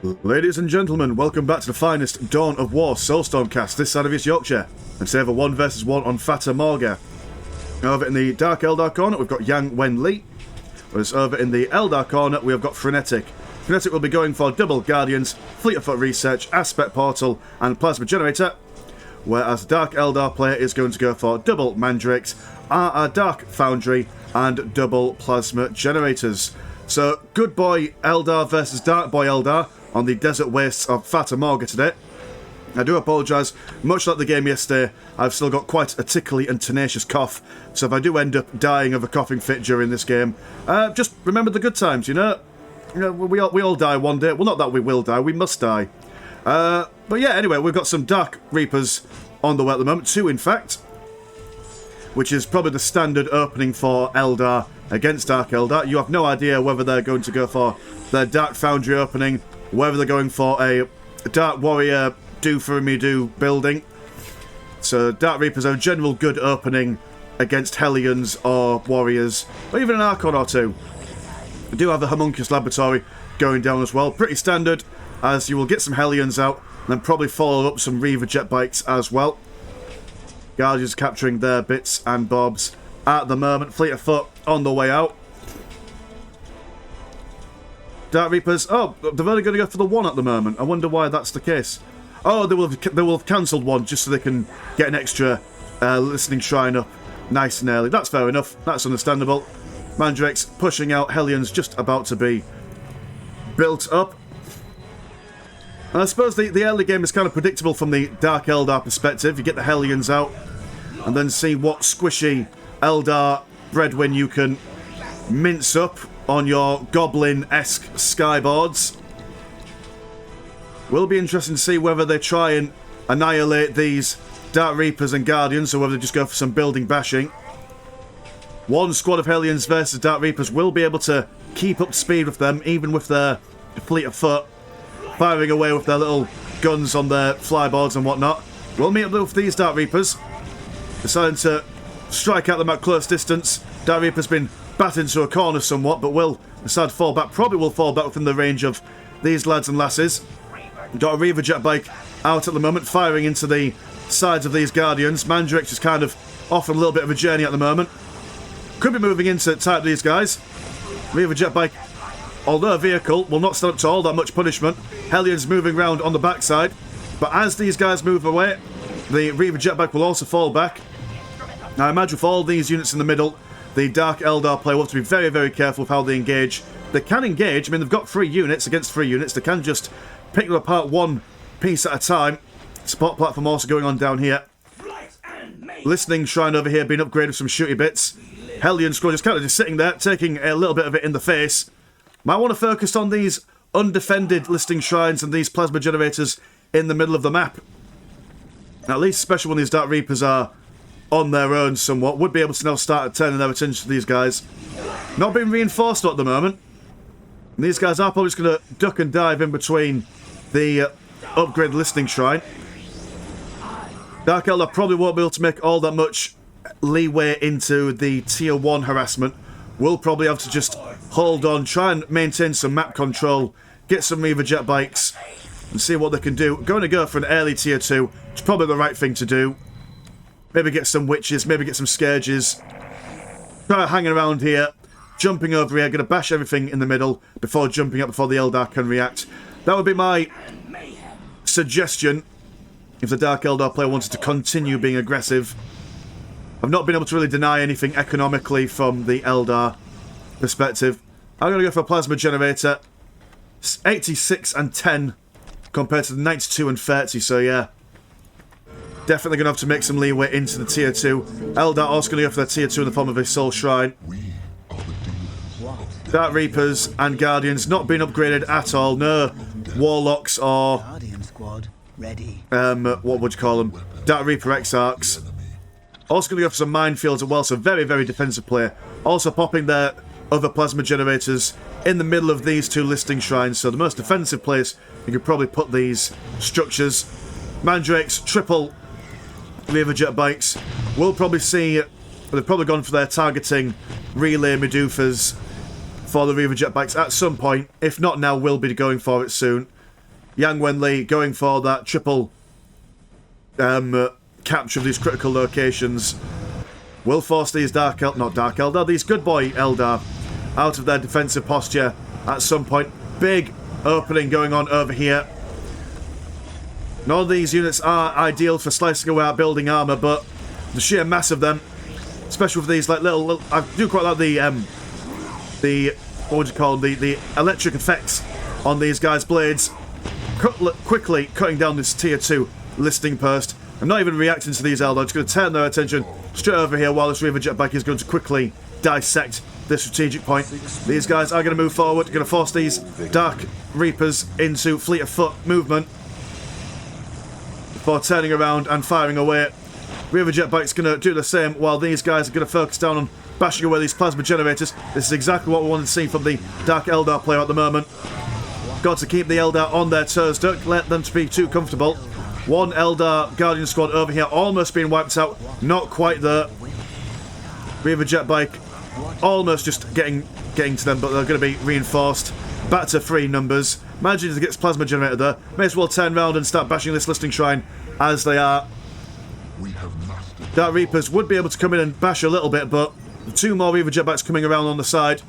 Ladies and gentlemen, welcome back to the finest Dawn of War Soulstorm cast this side of East Yorkshire. And today we have a 1 versus 1 on Fata Morga. Over in the Dark Eldar corner, we've got Wen-Li. Whereas over in the Eldar corner, we have got Frenetic. Frenetic will be going for double Guardians, Fleet of Foot Research, Aspect Portal, and Plasma Generator. Whereas the Dark Eldar player is going to go for double Mandrakes, Dark Foundry, and double Plasma Generators. So, good boy Eldar versus Dark boy Eldar on the desert wastes of Fata Morga today. I do apologise, much like the game yesterday, I've still got quite a tickly and tenacious cough, so if I do end up dying of a coughing fit during this game, just remember the good times, you know? We all die one day. Well, not that we will die, we must die. But yeah, anyway, we've got some Dark Reapers on the way at the moment, 2 in fact, which is probably the standard opening for Eldar against Dark Eldar. You have no idea whether they're going to go for their Dark Foundry opening, whether they're going for a Dark Warrior do-for-me-do building. So Dark Reapers are a general good opening against Hellions or Warriors, or even an Archon or 2. We do have the Homunculus Laboratory going down as well. Pretty standard, as you will get some Hellions out, and then probably follow up some Reaver jet bikes as well. Guardians capturing their bits and bobs at the moment. Fleet of Foot on the way out. Dark Reapers, oh, they're only going to go for the 1 at the moment. I wonder why that's the case. Oh, they will have cancelled 1 just so they can get an extra listening shrine up nice and early. That's fair enough. That's understandable. Mandrakes pushing out. Hellions just about to be built up. And I suppose the early game is kind of predictable from the Dark Eldar perspective. You get the Hellions out and then see what squishy Eldar breadwin you can mince up on your goblin-esque skyboards. Will be interesting to see whether they try and annihilate these Dark Reapers and Guardians, or whether they just go for some building bashing. 1 squad of Hellions versus Dark Reapers will be able to keep up speed with them, even with their Fleet of Foot, firing away with their little guns on their flyboards and whatnot. We'll meet up with these Dark Reapers, deciding to strike at them at close distance. Dark Reaper's been battered into a corner somewhat, but will decide to fall back. Probably will fall back within the range of these lads and lasses. Got a Reaver jet bike out at the moment, firing into the sides of these Guardians. Mandrakes is kind of off on a little bit of a journey at the moment. Could be moving in to type these guys. Reaver jet bike, although a vehicle, will not stand up to all that much punishment. Hellions moving around on the backside. But as these guys move away, the Reaver jet bike will also fall back. Now, I imagine with all these units in the middle, the Dark Eldar player will have to be very, very careful with how they engage. They can engage. I mean, they've got 3 units against 3 units. They can just pick them apart 1 piece at a time. Support platform also going on down here. Listening shrine over here being upgraded with some shooty bits. Hellion squad just kind of just sitting there, taking a little bit of it in the face. Might want to focus on these undefended listing shrines and these plasma generators in the middle of the map. At least, especially when these Dark Reapers are on their own somewhat, would be able to now start turning their attention to these guys. Not being reinforced at the moment. And these guys are probably just going to duck and dive in between the upgrade listing shrine. Dark Eldar probably won't be able to make all that much leeway into the tier 1 harassment. We'll probably have to just hold on, try and maintain some map control, get some Reaver jet bikes, and see what they can do. Going to go for an early tier 2, it's probably the right thing to do. Maybe get some witches, maybe get some scourges. Try hanging around here, jumping over here, going to bash everything in the middle before jumping up before the Eldar can react. That would be my suggestion if the Dark Eldar player wanted to continue being aggressive. I've not been able to really deny anything economically from the Eldar perspective. I'm going to go for a Plasma Generator. 86 and 10 compared to the 92 and 30, so yeah. Definitely going to have to make some leeway into the tier 2. Eldar also going to go for their tier 2 in the form of a Soul Shrine. Dark Reapers and Guardians not being upgraded at all. No Warlocks or what would you call them? Dark Reaper Exarchs. Also going to go for some minefields as well, so very, very defensive player. Also popping their other plasma generators in the middle of these 2 listing shrines, so the most defensive place you could probably put these structures. Mandrakes, triple Reaver jet bikes. We'll probably see, they've probably gone for their targeting relay Medufas for the Reaver jet bikes at some point. If not now, we'll be going for it soon. Yang Wen-Li going for that triple capture of these critical locations will force these these good boy Eldar out of their defensive posture at some point. Big opening going on over here. None of these units are ideal for slicing away at building armour, but the sheer mass of them, especially with these like little I do quite like the what would you call them, the electric effects on these guys' blades, quickly cutting down this tier 2 listing post. I'm not even reacting to these Eldar, just going to turn their attention straight over here while this Reaver jetbike is going to quickly dissect this strategic point. These guys are going to move forward, going to force these Dark Reapers into fleet of foot movement before turning around and firing away. Reaver jetbike's going to do the same while these guys are going to focus down on bashing away these plasma generators. This is exactly what we wanted to see from the Dark Eldar player at the moment. Got to keep the Eldar on their toes, don't let them to be too comfortable. One Eldar Guardian squad over here almost being wiped out, not quite there. Reaver jetbike almost just getting to them, but they're going to be reinforced. Back to 3 numbers. Managing to get this plasma generator there. May as well turn around and start bashing this listing shrine as they are. Dark Reapers would be able to come in and bash a little bit, but 2 more Reaver jetbikes coming around on the side.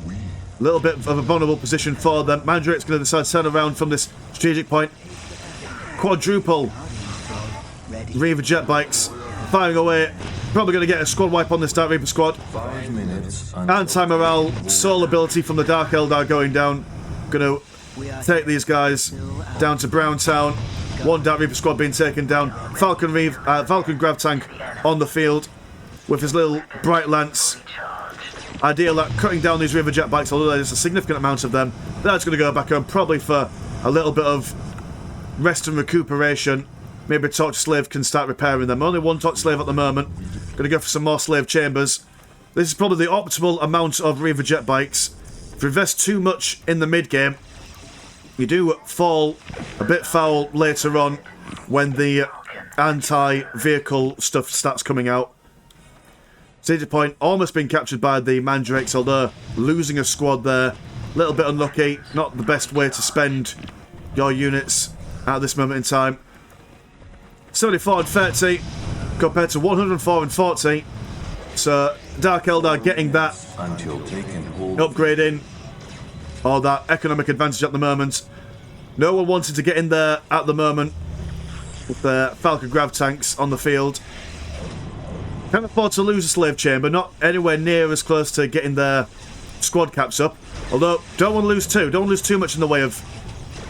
A little bit of a vulnerable position for them. Mandrake's going to decide to turn around from this strategic point. Quadruple Reaver jetbikes firing away. Probably going to get a squad wipe on this Dark Reaper squad. 5 minutes. Anti-morale, soul ability from the Dark Eldar going down. Going to take these guys down to Browntown. 1 Dark Reaper squad being taken down. Falcon Grav Tank on the field with his little bright lance. Ideal at cutting down these Reaver jetbikes, although there's a significant amount of them. That's going to go back home, probably for a little bit of rest and recuperation. Maybe a Torch Slave can start repairing them. Only 1 Torch Slave at the moment. Going to go for some more Slave Chambers. This is probably the optimal amount of Reaver jetbikes. If you invest too much in the mid-game, you do fall a bit foul later on when the anti-vehicle stuff starts coming out. City point almost being captured by the Mandrakes, although losing a squad there. A little bit unlucky. Not the best way to spend your units at this moment in time. 74 and 30 compared to 104 and 40. So Dark Eldar getting that upgrade in, or that economic advantage at the moment. No one wanted to get in there at the moment with the Falcon Grav tanks on the field. Can't afford to lose a Slave Chamber, not anywhere near as close to getting their squad caps up. Although, don't want to lose 2. Don't want to lose too much in the way of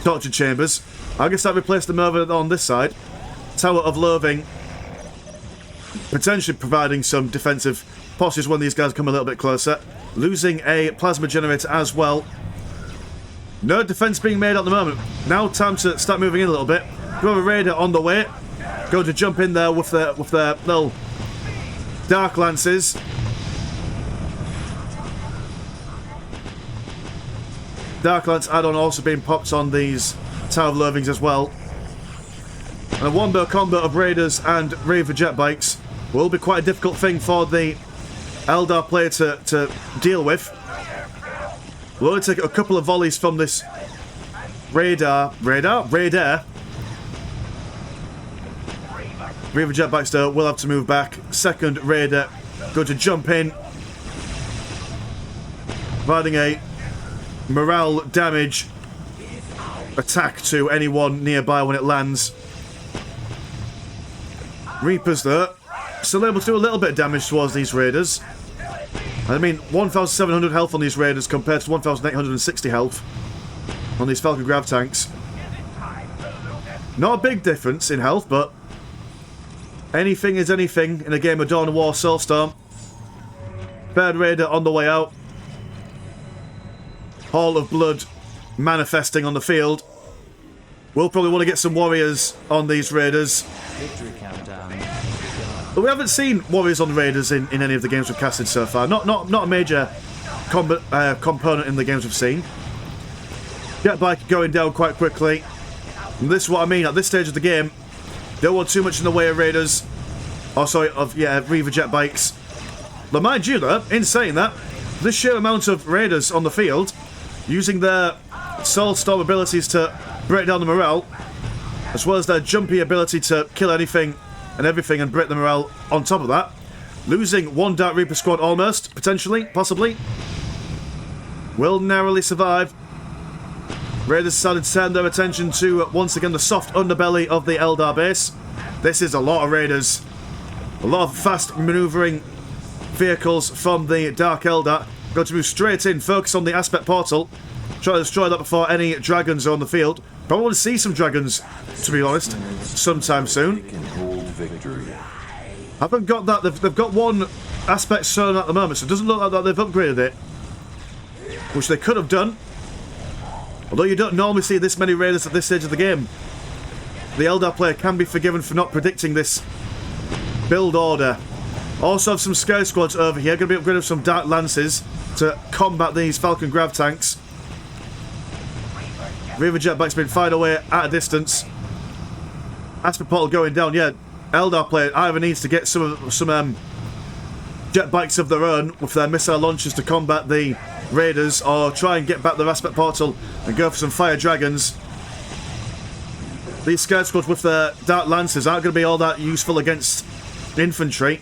Tortured Chambers. I guess that replaced them over on this side. Tower of Loathing, potentially providing some defensive postures when these guys come a little bit closer. Losing a Plasma Generator as well. No defense being made at the moment. Now time to start moving in a little bit. We have a Raider on the way. Going to jump in there with their little Dark Lances. Dark Lance add-on also being popped on these Tower of Loathings as well. And a wombo combo of Raiders and Reaver jetbikes will be quite a difficult thing for the Eldar player to deal with. We'll only take a couple of volleys from this Raider. Reaver jetbikes though will have to move back. Second Raider going to jump in, providing a morale damage attack to anyone nearby when it lands. Reapers though still able to do a little bit of damage towards these Raiders. I mean, 1,700 health on these Raiders compared to 1,860 health on these Falcon Grav tanks. Not a big difference in health, but anything is anything in a game of Dawn of War Soulstorm. Third Raider on the way out. Hall of Blood manifesting on the field. We'll probably want to get some warriors on these Raiders. But we haven't seen warriors on Raiders in any of the games we've casted so far. Not a major component in the games we've seen. Jetbike going down quite quickly. And this is what I mean, at this stage of the game, don't want too much in the way of Raiders. Oh, sorry, Reaver jetbikes. But mind you, though, in saying that, this sheer amount of Raiders on the field, using their Soulstorm abilities to break down the morale, as well as their jumpy ability to kill anything and everything and break the morale on top of that. Losing one Dark Reaper squad almost, potentially, possibly. Will narrowly survive. Raiders decided to turn their attention to, once again, the soft underbelly of the Eldar base. This is a lot of Raiders. A lot of fast manoeuvring vehicles from the Dark Eldar. Going to move straight in, focus on the Aspect Portal. Try to destroy that before any dragons are on the field. Probably want to see some dragons, to be honest, sometime soon. Haven't got that. They've got one Aspect Stone at the moment, so it doesn't look like that they've upgraded it. Which they could have done. Although you don't normally see this many Raiders at this stage of the game. The Eldar player can be forgiven for not predicting this build order. Also have some Scare Squads over here. Going to be upgraded with some Dark Lances to combat these Falcon Grav tanks. Reaver Jetpack's been fired away at a distance. Aspect Portal going down. Yeah, Eldar player either needs to get some jetbikes of their own with their missile launchers to combat the Raiders, or try and get back the Aspect Portal and go for some Fire Dragons. These Scout Squads with their Dark Lancers aren't going to be all that useful against infantry.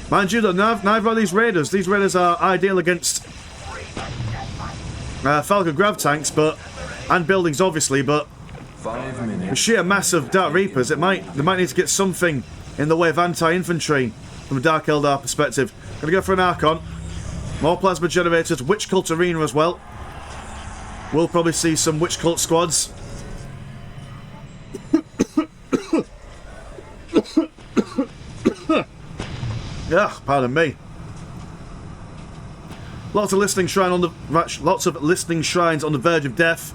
Mind you, though, neither are these Raiders. These Raiders are ideal against Falcon Grav tanks, and buildings, obviously, but the sheer mass of Dark Reapers, they might need to get something in the way of anti-infantry from a Dark Eldar perspective. Gonna go for an Archon. More plasma generators, Witch Cult Arena as well. We'll probably see some Witch Cult squads. Yeah, pardon me. Lots of listening shrines on the verge of death.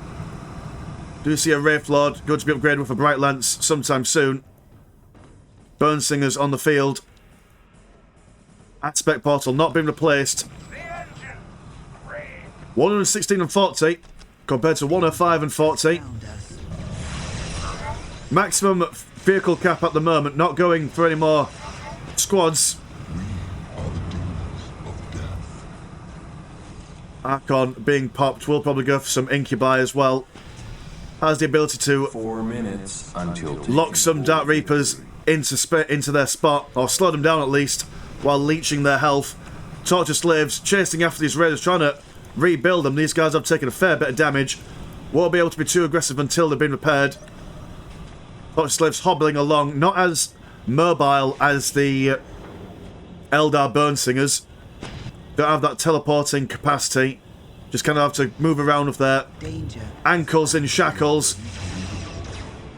Do see a Wraith Lord going to be upgraded with a Bright Lance sometime soon. Burn Singers on the field. Aspect Portal not being replaced. 116 and 40 compared to 105 and 40. Maximum vehicle cap at the moment, not going for any more squads. Archon being popped, will probably go for some Incubi as well. Has the ability to 4 minutes until lock some Dark Reapers into their spot, or slow them down at least, while leeching their health. Torture Slaves chasing after these Raiders, trying to rebuild them. These guys have taken a fair bit of damage. Won't be able to be too aggressive until they've been repaired. Torture Slaves hobbling along, not as mobile as the Eldar Bone Singers. Don't have that teleporting capacity. Just kind of have to move around with their ankles in shackles.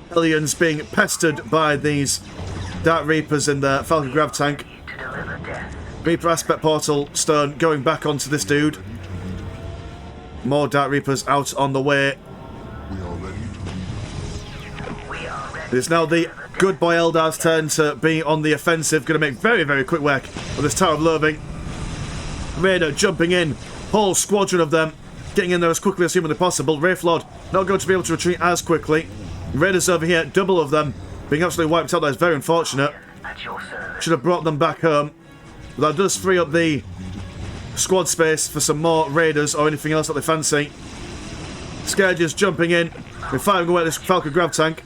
Hellions being pestered by these Dark Reapers in their Falcon Grav tank. Reaper Aspect Portal Stone going back onto this dude. More Dark Reapers out on the way. It is now the good boy Eldar's turn to be on the offensive. Going to make very, very quick work of this Tower of Loathing. Raider jumping in. Whole squadron of them getting in there as quickly as humanly possible. Wraith Lord not going to be able to retreat as quickly. Raiders over here, double of them, being absolutely wiped out. That is very unfortunate. Should have brought them back home. But that does free up the squad space for some more Raiders or anything else that they fancy. Scourges jumping in. We're firing away at this Falcon Grav tank.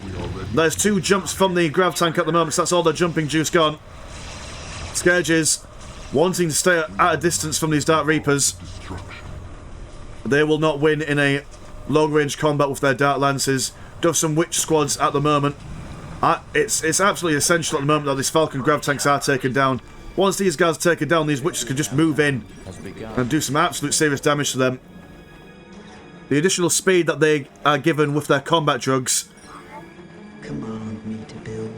There's 2 jumps from the Grav tank at the moment, so that's all their jumping juice gone. Scourges wanting to stay at a distance from these Dark Reapers. They will not win in a long-range combat with their Dark Lances. Do have some Witch squads at the moment. It's absolutely essential at the moment that these Falcon Grav tanks are taken down. Once these guys are taken down, these Witches can just move in and do some absolute serious damage to them. The additional speed that they are given with their combat drugs. Command me to build.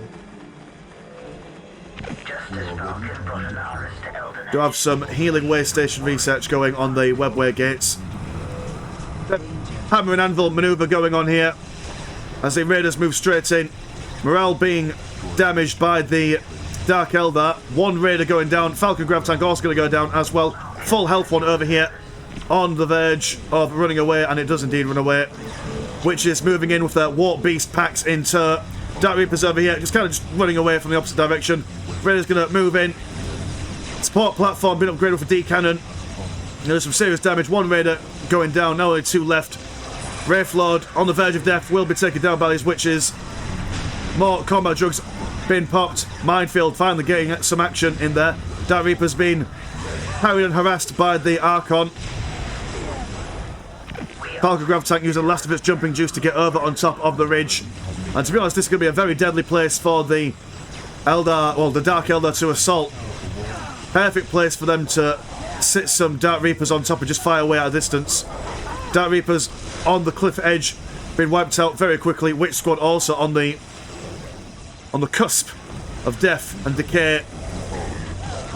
Do have some healing way station research going on the webway gates. Hammer and anvil maneuver going on here as the Raiders move straight in. Morale being damaged by the Dark Eldar. 1 Raider going down. Falcon Grav tank also going to go down as well. Full health one over here on the verge of running away, and it does indeed run away. Witches moving in with their Warp Beast packs in tow. Dark Reapers over here just kind of just running away from the opposite direction. Raiders going to move in. Support platform being upgraded with a D cannon. There's some serious damage. 1 Raider going down. Now only 2 left. Wraithlord on the verge of death will be taken down by these witches. More combat drugs being popped. Minefield finally getting some action in there. Dark Reaper's been harried and harassed by the Archon. Falcon Grav Tank using the last of its jumping juice to get over on top of the ridge. And to be honest, this is going to be a very deadly place for the Eldar, well, the Dark Eldar to assault. Perfect place for them to sit some Dark Reapers on top and just fire away at a distance. Dark Reapers on the cliff edge, being wiped out very quickly. Witch Squad also on the cusp of death and decay.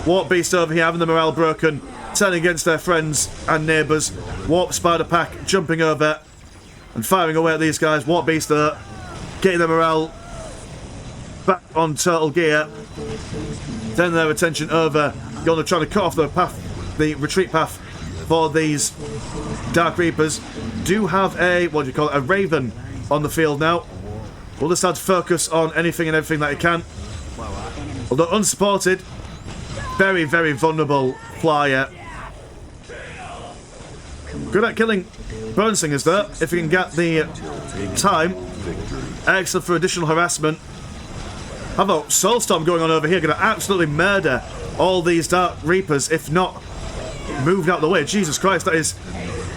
Warp Beast over here having the morale broken, turning against their friends and neighbours. Warp Spider Pack jumping over and firing away at these guys. Warp Beast there, getting their morale back on turtle gear. Turning their attention over, going to try to cut off the path, the retreat path for these Dark Reapers. Do have a, what do you call it, a Raven on the field now. We'll just have to focus on anything and everything that it can. Although unsupported, very, very vulnerable flyer. Good at killing Burnsingers there, if you can get the time. Excellent for additional harassment. How about Soulstorm going on over here, going to absolutely murder all these Dark Reapers, if not moved out of the way. Jesus Christ, that is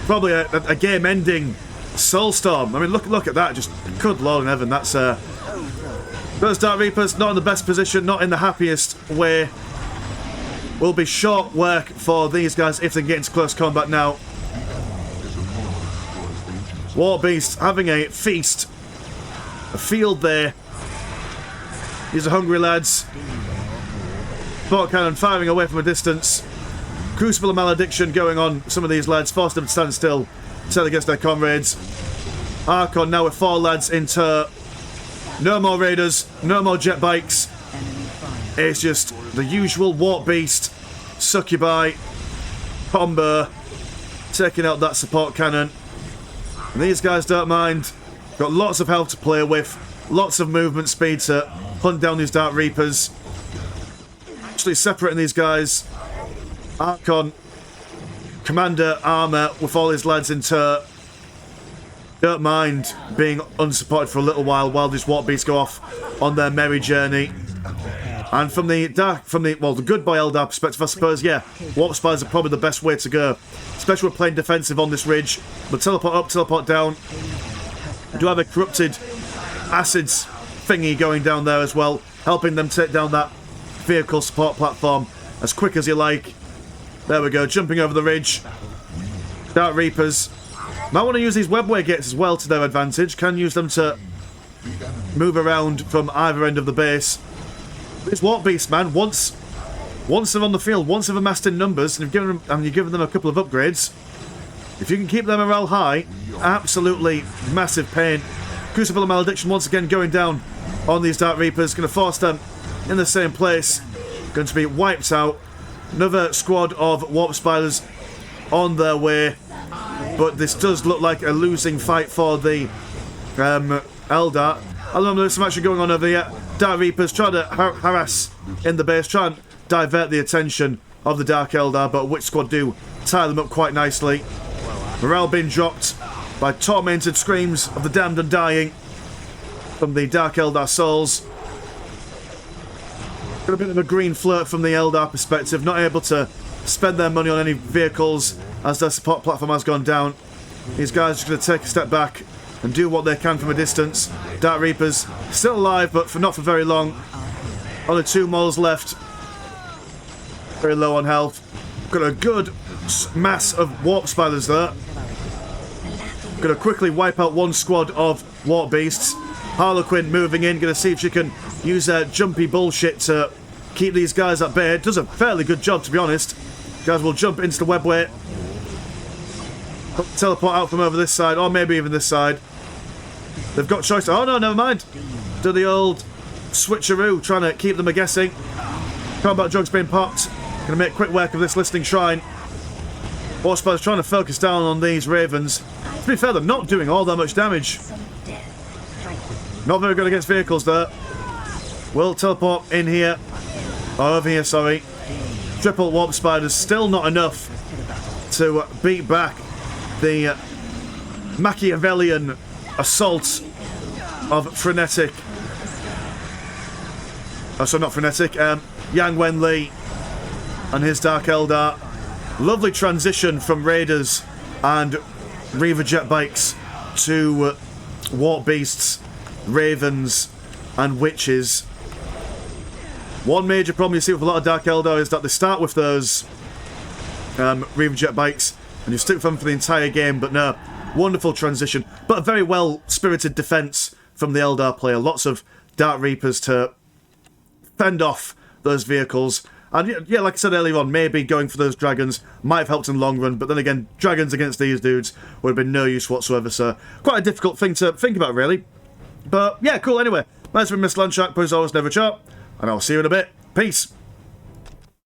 probably a game-ending Soulstorm. I mean, look at that. Just good Lord in heaven. That's those Dark Reapers not in the best position, not in the happiest way. Will be short work for these guys if they get into close combat now. War Beast having a feast, a field there. These are hungry lads. Sport Cannon firing away from a distance. Crucible of Malediction going on some of these lads, forced them to stand still, turn against their comrades. Archon now with 4 lads in tow. No more raiders, no more jet bikes. It's just the usual Warp Beast, Succubi, combo, taking out that support cannon. And these guys don't mind. Got lots of health to play with, lots of movement speed to hunt down these Dark Reapers. Actually separating these guys. Archon, Commander Armour with all his lads in tow. Don't mind being unsupported for a little while these Warp Beasts go off on their merry journey. And from the good boy Eldar perspective, I suppose, yeah, Warp Spiders are probably the best way to go. Especially with playing defensive on this ridge. But teleport up, teleport down. We do have a corrupted acids thingy going down there as well, helping them take down that vehicle support platform as quick as you like. There we go, jumping over the ridge. Dark Reapers. Might want to use these webway gates as well to their advantage. Can use them to move around from either end of the base. These Warp Beasts, man, once they're on the field, once they've amassed in numbers, and you've given them a couple of upgrades, if you can keep their morale high, absolutely massive pain. Crucible of Malediction once again going down on these Dark Reapers, going to force them in the same place, going to be wiped out. Another squad of Warp Spiders on their way, but this does look like a losing fight for the Eldar. I don't know, there's some action going on over here. Dark Reapers trying to harass in the base, try and divert the attention of the Dark Eldar, but Witch Squad do tie them up quite nicely. Morale being dropped by tormented screams of the damned and dying from the Dark Eldar souls. Got a bit of a green flirt from the Eldar perspective, not able to spend their money on any vehicles as their support platform has gone down. These guys are just going to take a step back and do what they can from a distance. Dark Reapers still alive, but not for very long. Only 2 moles left. Very low on health. Got a good mass of Warp Spiders there. Going to quickly wipe out 1 squad of Warp Beasts. Harlequin moving in, going to see if she can use her jumpy bullshit to keep these guys at bay. Does a fairly good job, to be honest. Guys will jump into the webway. Teleport out from over this side, or maybe even this side. They've got choice. Oh no, never mind. Do the old switcheroo, trying to keep them a guessing. Combat drugs being popped. Going to make quick work of this listening shrine. Warp Spiders trying to focus down on these ravens. To be fair, they're not doing all that much damage. Not very good against vehicles there. Will teleport in here. Oh, over here, sorry. Triple Warp Spiders, still not enough to beat back the Machiavellian assault of Frenetic. Oh, so not Frenetic. Yang Wen-Li and his Dark Eldar. Lovely transition from Raiders and Reaver jet bikes to Warp Beasts, Ravens, and Witches. One major problem you see with a lot of Dark Eldar is that they start with those Reaver jet bikes and you stick with them for the entire game, but no, wonderful transition. But a very well-spirited defense from the Eldar player. Lots of Dark Reapers to fend off those vehicles. And yeah, like I said earlier on, maybe going for those dragons might have helped in the long run, but then again, dragons against these dudes would have been no use whatsoever, so quite a difficult thing to think about, really. But yeah, cool, anyway. Nice to be Mr. Landshark, but as always, never chart, and I'll see you in a bit. Peace!